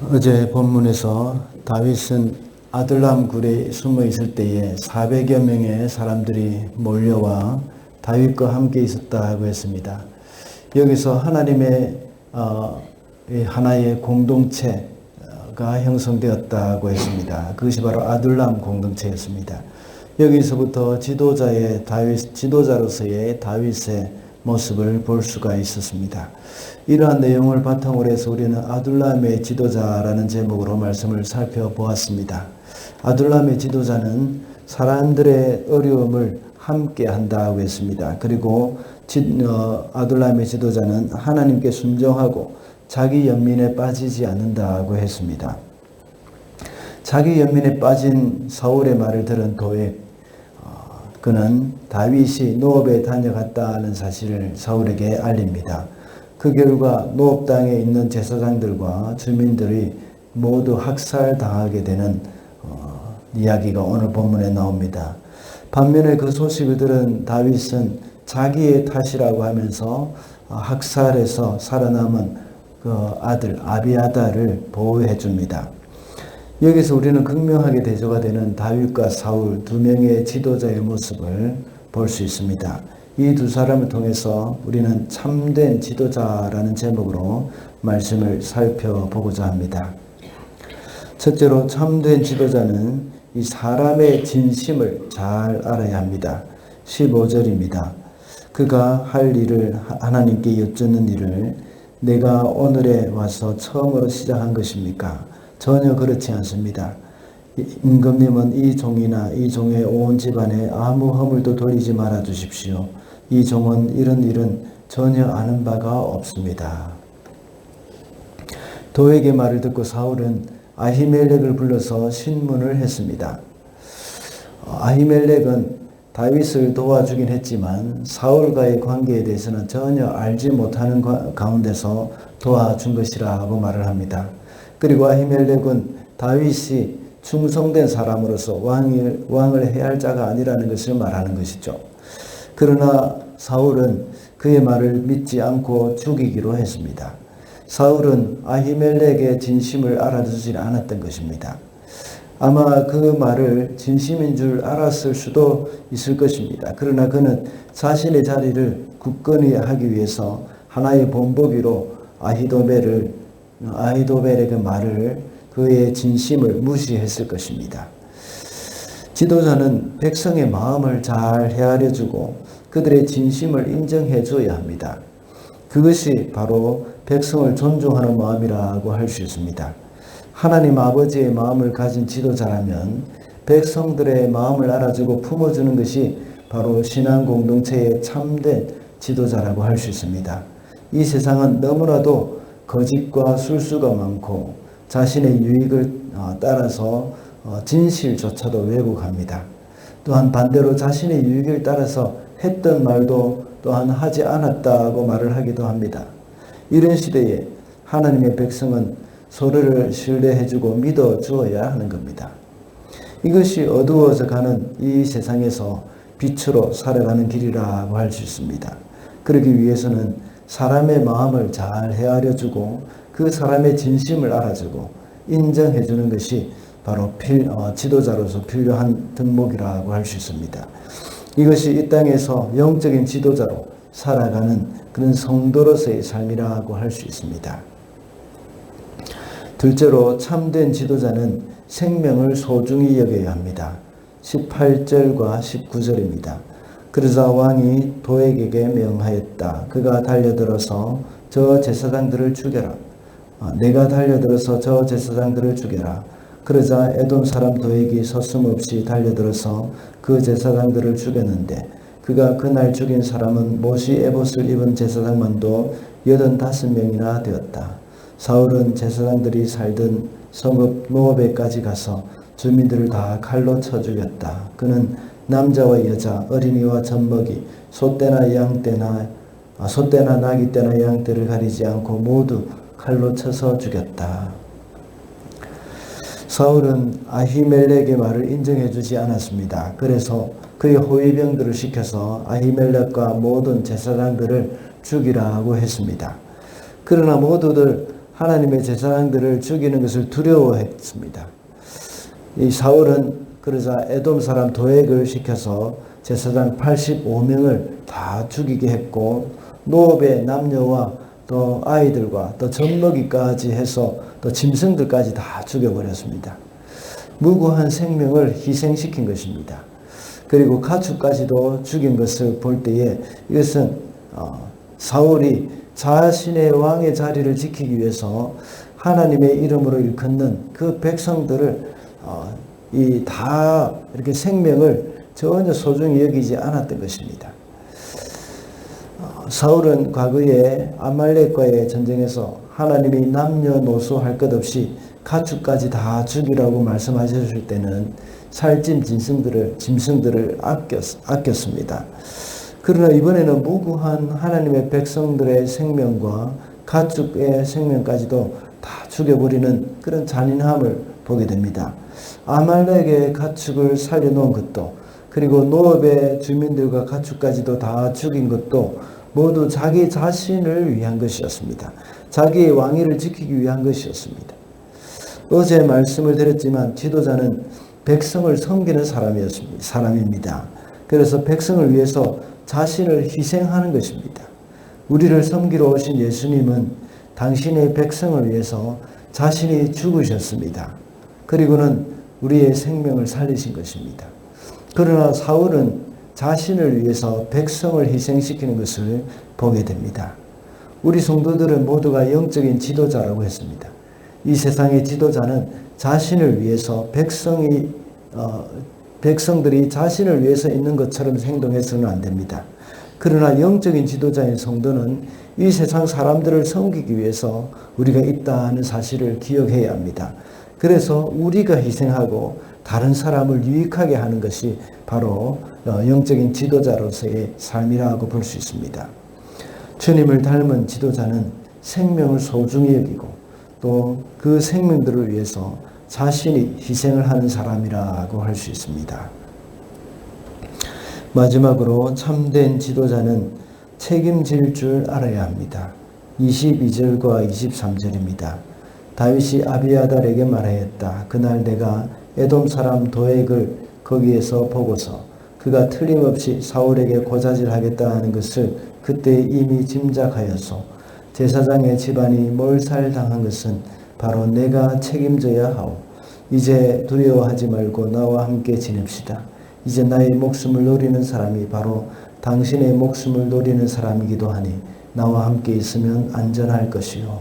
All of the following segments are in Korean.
어제 본문에서 다윗은 아둘람 굴에 숨어 있을 때에 400여 명의 사람들이 몰려와 다윗과 함께 있었다고 했습니다. 여기서 하나님의 하나의 공동체가 형성되었다고 했습니다. 그것이 바로 아둘람 공동체였습니다. 여기서부터 지도자로서의 다윗의 모습을 볼 수가 있었습니다. 이러한 내용을 바탕으로 해서 우리는 아둘람의 지도자라는 제목으로 말씀을 살펴보았습니다. 아둘람의 지도자는 사람들의 어려움을 함께 한다고 했습니다. 그리고 아둘람의 지도자는 하나님께 순종하고 자기 연민에 빠지지 않는다고 했습니다. 자기 연민에 빠진 사울의 말을 들은 도액, 그는 다윗이 노업에 다녀갔다는 사실을 사울에게 알립니다. 그 결과 노업 땅에 있는 제사장들과 주민들이 모두 학살당하게 되는 이야기가 오늘 본문에 나옵니다. 반면에 그 소식을 들은 다윗은 자기의 탓이라고 하면서 학살에서 살아남은 그 아들 아비아다를 보호해 줍니다. 여기서 우리는 극명하게 대조가 되는 다윗과 사울 두 명의 지도자의 모습을 볼 수 있습니다. 이 두 사람을 통해서 우리는 참된 지도자라는 제목으로 말씀을 살펴보고자 합니다. 첫째로 참된 지도자는 이 사람의 진심을 잘 알아야 합니다. 15절입니다. 그가 할 일을 하나님께 여쭙는 일을 내가 오늘에 와서 처음으로 시작한 것입니까? 전혀 그렇지 않습니다. 임금님은 이 종이나 이 종의 온 집안에 아무 허물도 돌리지 말아 주십시오. 이 종은 이런 일은 전혀 아는 바가 없습니다. 도액의 말을 듣고 사울은 아히멜렉을 불러서 신문을 했습니다. 아히멜렉은 다윗을 도와주긴 했지만 사울과의 관계에 대해서는 전혀 알지 못하는 가운데서 도와준 것이라고 말을 합니다. 그리고 아히멜렉은 다윗이 충성된 사람으로서 왕을 해야 할 자가 아니라는 것을 말하는 것이죠. 그러나 사울은 그의 말을 믿지 않고 죽이기로 했습니다. 사울은 아히멜렉의 진심을 알아주지 않았던 것입니다. 아마 그 말을 진심인 줄 알았을 수도 있을 것입니다. 그러나 그는 자신의 자리를 굳건히 하기 위해서 하나의 본보기로 아히도벨의 그 말을 그의 진심을 무시했을 것입니다. 지도자는 백성의 마음을 잘 헤아려주고 그들의 진심을 인정해 줘야 합니다. 그것이 바로 백성을 존중하는 마음이라고 할 수 있습니다. 하나님 아버지의 마음을 가진 지도자라면 백성들의 마음을 알아주고 품어주는 것이 바로 신앙 공동체의 참된 지도자라고 할 수 있습니다. 이 세상은 너무나도 거짓과 술수가 많고 자신의 유익을 따라서 진실조차도 왜곡합니다. 또한 반대로 자신의 유익을 따라서 했던 말도 또한 하지 않았다고 말을 하기도 합니다. 이런 시대에 하나님의 백성은 서로를 신뢰해주고 믿어주어야 하는 겁니다. 이것이 어두워져 가는 이 세상에서 빛으로 살아가는 길이라고 할 수 있습니다. 그러기 위해서는 사람의 마음을 잘 헤아려주고 그 사람의 진심을 알아주고 인정해주는 것이 바로 지도자로서 필요한 덕목이라고 할 수 있습니다. 이것이 이 땅에서 영적인 지도자로 살아가는 그런 성도로서의 삶이라고 할 수 있습니다. 둘째로 참된 지도자는 생명을 소중히 여겨야 합니다. 18절과 19절입니다. 그러자 왕이 도액에게 명하였다. 그가 달려들어서 저 제사장들을 죽여라. 내가 달려들어서 저 제사장들을 죽여라. 그러자 에돔 사람 도액이 서슴없이 달려들어서 그 제사장들을 죽였는데 그가 그날 죽인 사람은 못이 에봇을 입은 제사장만도 85명이나 되었다. 사울은 제사장들이 살던 성읍 노업에까지 가서 주민들을 다 칼로 쳐 죽였다. 그는 남자와 여자, 어린이와 젖먹이, 소떼나 나귀 떼나 양 떼를 가리지 않고 모두 칼로 쳐서 죽였다. 사울은 아히멜렉의 말을 인정해 주지 않았습니다. 그래서 그의 호위병들을 시켜서 아히멜렉과 모든 제사장들을 죽이라고 했습니다. 그러나 모두들 하나님의 제사장들을 죽이는 것을 두려워했습니다. 이 사울은 그러자 에돔 사람 도액을 시켜서 제사장 85명을 다 죽이게 했고, 노업의 남녀와 또 아이들과 또 젖먹이까지 해서 또 짐승들까지 다 죽여버렸습니다. 무고한 생명을 희생시킨 것입니다. 그리고 가축까지도 죽인 것을 볼 때에 이것은 사울이 자신의 왕의 자리를 지키기 위해서 하나님의 이름으로 일컫는 그 백성들을 다 이렇게 생명을 전혀 소중히 여기지 않았던 것입니다. 사울은 과거에 아말렉과의 전쟁에서 하나님이 남녀노소 할 것 없이 가축까지 다 죽이라고 말씀하셨을 때는 살찐 짐승들을 아꼈습니다. 그러나 이번에는 무고한 하나님의 백성들의 생명과 가축의 생명까지도 다 죽여버리는 그런 잔인함을 보게 됩니다. 아말렉의 가축을 살려놓은 것도, 그리고 노업의 주민들과 가축까지도 다 죽인 것도 모두 자기 자신을 위한 것이었습니다. 자기의 왕위를 지키기 위한 것이었습니다. 어제 말씀을 드렸지만 지도자는 백성을 섬기는 사람입니다. 그래서 백성을 위해서 자신을 희생하는 것입니다. 우리를 섬기러 오신 예수님은 당신의 백성을 위해서 자신이 죽으셨습니다. 그리고는 우리의 생명을 살리신 것입니다. 그러나 사울은 자신을 위해서 백성을 희생시키는 것을 보게 됩니다. 우리 성도들은 모두가 영적인 지도자라고 했습니다. 이 세상의 지도자는 자신을 위해서 백성들이 자신을 위해서 있는 것처럼 행동해서는 안 됩니다. 그러나 영적인 지도자인 성도는 이 세상 사람들을 섬기기 위해서 우리가 있다는 사실을 기억해야 합니다. 그래서 우리가 희생하고 다른 사람을 유익하게 하는 것이 바로 영적인 지도자로서의 삶이라고 볼 수 있습니다. 주님을 닮은 지도자는 생명을 소중히 여기고 또 그 생명들을 위해서 자신이 희생을 하는 사람이라고 할 수 있습니다. 마지막으로 참된 지도자는 책임질 줄 알아야 합니다. 22절과 23절입니다. 다윗이 아비아달에게 말하였다. 그날 내가 에돔 사람 도액을 거기에서 보고서 그가 틀림없이 사울에게 고자질하겠다 하는 것을 그때 이미 짐작하였소. 제사장의 집안이 몰살당한 것은 바로 내가 책임져야 하오. 이제 두려워하지 말고 나와 함께 지냅시다. 이제 나의 목숨을 노리는 사람이 바로 당신의 목숨을 노리는 사람이기도 하니 나와 함께 있으면 안전할 것이요.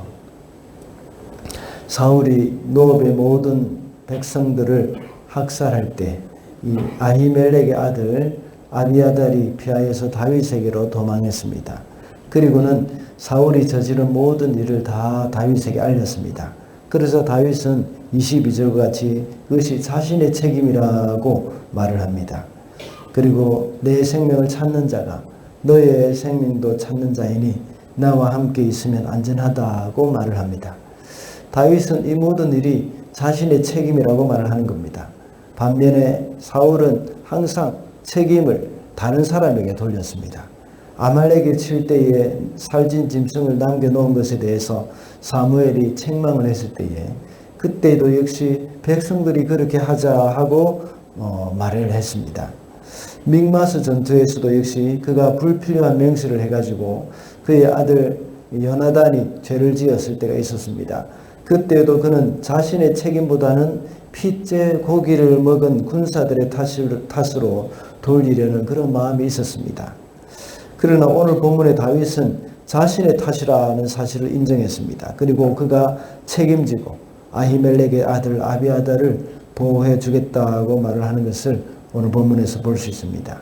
사울이 노업의 모든 백성들을 학살할 때 이 아히멜렉의 아들 아비아달이 피하여서 다윗에게로 도망했습니다. 그리고는 사울이 저지른 모든 일을 다 다윗에게 알렸습니다. 그래서 다윗은 22절과 같이 그것이 자신의 책임이라고 말을 합니다. 그리고 내 생명을 찾는 자가 너의 생명도 찾는 자이니 나와 함께 있으면 안전하다고 말을 합니다. 다윗은 이 모든 일이 자신의 책임이라고 말을 하는 겁니다. 반면에 사울은 항상 책임을 다른 사람에게 돌렸습니다. 아말렉을 칠 때에 살찐 짐승을 남겨놓은 것에 대해서 사무엘이 책망을 했을 때에 그때도 역시 백성들이 그렇게 하자 하고 말을 했습니다. 믹마스 전투에서도 역시 그가 불필요한 맹세를 해가지고 그의 아들 요나단이 죄를 지었을 때가 있었습니다. 그때도 그는 자신의 책임보다는 핏째 고기를 먹은 군사들의 탓으로 돌리려는 그런 마음이 있었습니다. 그러나 오늘 본문의 다윗은 자신의 탓이라는 사실을 인정했습니다. 그리고 그가 책임지고 아히멜렉의 아들 아비아달을 보호해 주겠다고 말을 하는 것을 오늘 본문에서 볼 수 있습니다.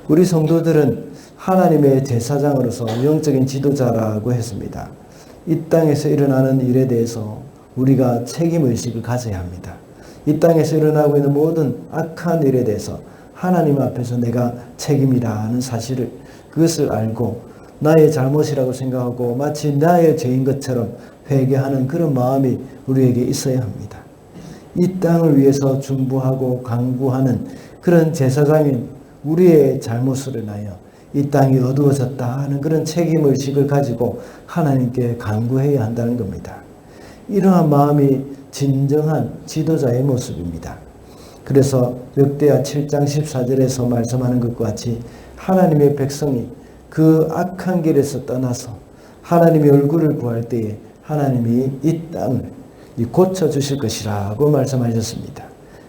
우리 성도들은 하나님의 제사장으로서 영적인 지도자라고 했습니다. 이 땅에서 일어나는 일에 대해서 우리가 책임의식을 가져야 합니다. 이 땅에서 일어나고 있는 모든 악한 일에 대해서 하나님 앞에서 내가 책임이라는 사실을 그것을 알고 나의 잘못이라고 생각하고 마치 나의 죄인 것처럼 회개하는 그런 마음이 우리에게 있어야 합니다. 이 땅을 위해서 중부하고 강구하는 그런 제사장인 우리의 잘못으로 인하여 이 땅이 어두워졌다 하는 그런 책임의식을 가지고 하나님께 간구해야 한다는 겁니다. 이러한 마음이 진정한 지도자의 모습입니다. 그래서 역대하 7장 14절에서 말씀하는 것과 같이 하나님의 백성이 그 악한 길에서 떠나서 하나님의 얼굴을 구할 때에 하나님이 이 땅을 고쳐주실 것이라고 말씀하셨습니다.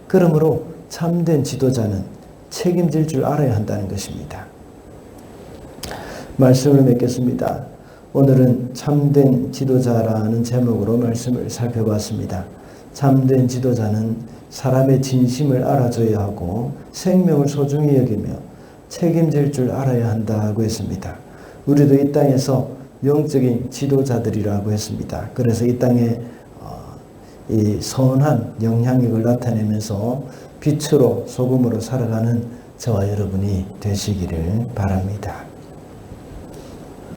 그러므로 참된 지도자는 책임질 줄 알아야 한다는 것입니다. 말씀을 맺겠습니다. 오늘은 참된 지도자라는 제목으로 말씀을 살펴봤습니다. 참된 지도자는 사람의 진심을 알아줘야 하고 생명을 소중히 여기며 책임질 줄 알아야 한다고 했습니다. 우리도 이 땅에서 영적인 지도자들이라고 했습니다. 그래서 이 땅에 이 선한 영향력을 나타내면서 빛으로 소금으로 살아가는 저와 여러분이 되시기를 바랍니다.